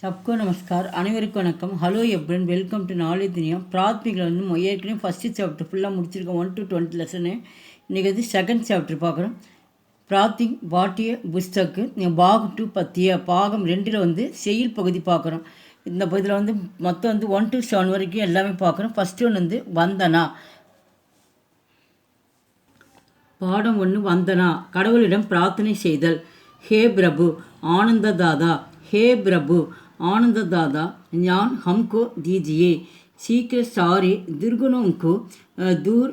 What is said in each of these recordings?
सबको नमस्कार அனைவருக்கும் வணக்கம். ஹலோ எப்ரன், வெல்கம் டு நாலேஜ் துனியா. பிராத்மிகில் வந்து ஏற்கனவே ஃபஸ்ட்டு சாப்டர் ஃபுல்லாக முடிச்சிருக்கோம். 1 to 20 லெசனு. இன்றைக்கி வந்து செகண்ட் சாப்டர் பார்க்குறோம். பிராத்திக் பாட்டிய புஸ்தக்கு பாகம் 2 பற்றிய பாகம் 2 வந்து செயல் பகுதி பார்க்குறோம். இந்த பகுதியில் வந்து மொத்தம் வந்து 1 to 7 வரைக்கும் எல்லாமே பார்க்குறோம். ஃபஸ்ட்டு ஒன்று வந்து வந்தனா. பாடம் 1 வந்தனா. கடவுளிடம் பிரார்த்தனை செய்தல். ஹே பிரபு ஆனந்ததாதா, हे प्रभु आनंददाता ज्ञान हमको दीजिए, शीघ्र सारे दुर्गुणों को दूर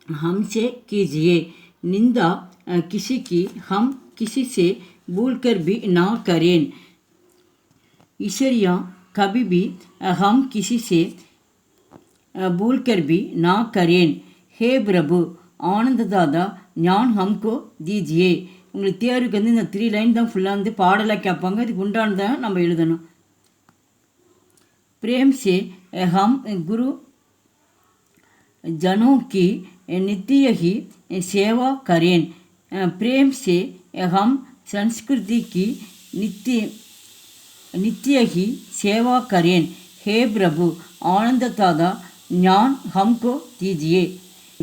हमसे कीजिए, निंदा किसी की हम किसी से भूलकर भी ना करें, ईश्वरिया कभी भी हम किसी से भूलकर भी ना करें, हे प्रभु आनंददाता ज्ञान हमको दीजिए. உங்களுக்கு தேர்வுக்கு வந்து இந்த 3 லைன் தான் ஃபுல்லாக வந்து பாடலாக கேட்பாங்க. இதுக்கு உண்டானதான் நம்ம எழுதணும். प्रेम से हम गुरु जनों की नित्य ही सेवा करें, प्रेम से हम संस्कृति की नित्य ही सेवा करें, हे प्रभु आनंददाता ज्ञान हमको दीजिए.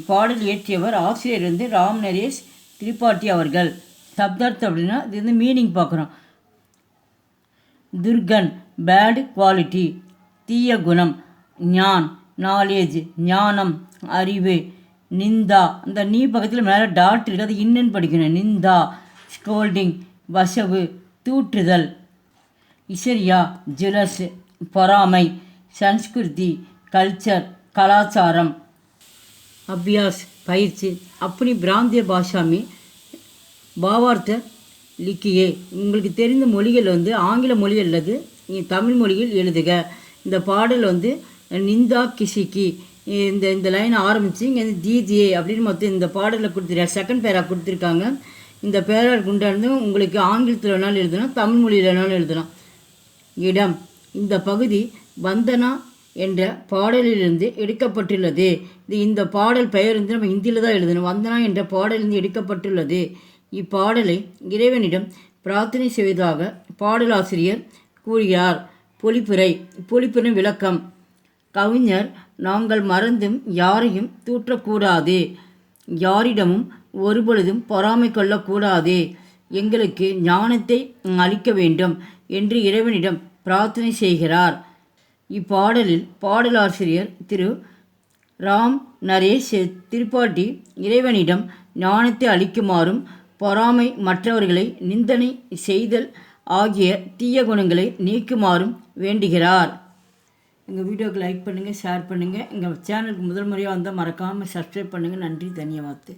பாடல் இயற்றியவர் ஆசிரியர் வந்து ராம் நரேஷ் திரிபாட்டி அவர்கள். சப்தார்த்தம் அப்படின்னா இது வந்து மீனிங் பார்க்குறோம். துர்கன் பேட் குவாலிட்டி, தீய குணம். ஞான் நாலேஜ், ஞானம் அறிவு. நிந்தா, அந்த நீ பக்கத்தில் மேலே டாட் இருக்குது, அது இன்னுன்னு படிக்கணும். நிந்தா ஸ்கோல்டிங், வசவு தூற்றுதல். இசரியா ஜுலஸ் பொறாமை. சன்ஸ்கிருதி கல்ச்சர் கலாச்சாரம். அபியாஸ் பயிற்சி. அப்படி பிராந்திய பாஷா மீ பாவார்த்த லிக்கியே. உங்களுக்கு தெரிந்த மொழிகள் வந்து ஆங்கில மொழி அல்லது தமிழ் மொழியில் எழுதுக. இந்த பாடல் வந்து நிந்தா கிஷிக்கி, இந்த லைன் ஆரம்பித்து இங்கே வந்து தீஜியே அப்படின்னு மொத்தம் இந்த பாடலில் கொடுத்துருக்காங்க. செகண்ட் பேரா கொடுத்துருக்காங்க. இந்த பேராக உண்டானது உங்களுக்கு ஆங்கிலத்தில் வேணாலும் எழுதலாம், தமிழ் மொழியில் வேணாலும் எழுதலாம். இடம், இந்த பகுதி வந்தனா என்ற பாடலிலிருந்து எடுக்கப்பட்டுள்ளது. இந்த பாடல் பெயர் வந்து நம்ம ஹிந்தியில் தான் எழுதணும். வந்தனா என்ற பாடலிருந்து எடுக்கப்பட்டுள்ளது. இப்பாடலை இறைவனிடம் பிரார்த்தனை செய்வதாக பாடலாசிரியர் கூறுகிறார். பொழிப்புரை விளக்கம். கவிஞர், நாங்கள் மறந்தும் யாரையும் தூற்றக்கூடாது, யாரிடமும் ஒருபொழுதும் பொறாமை கொள்ளக்கூடாது, எங்களுக்கு ஞானத்தை அளிக்க வேண்டும் என்று இறைவனிடம் பிரார்த்தனை செய்கிறார். இப்பாடலில் பாடலாசிரியர் திரு ராம் நரேஷ் திரிபாட்டி இறைவனிடம் ஞானத்தை அளிக்குமாறும் பொறாமை, மற்றவர்களை நிந்தனை செய்தல் ஆகிய தீய குணங்களை நீக்குமாறும் வேண்டுகிறார். எங்கள் வீடியோவுக்கு லைக் பண்ணுங்கள், ஷேர் பண்ணுங்கள். எங்கள் சேனலுக்கு முதல் முறையாக வந்தால் மறக்காமல் சப்ஸ்கிரைப் பண்ணுங்கள். நன்றி, தன்யவாத்து.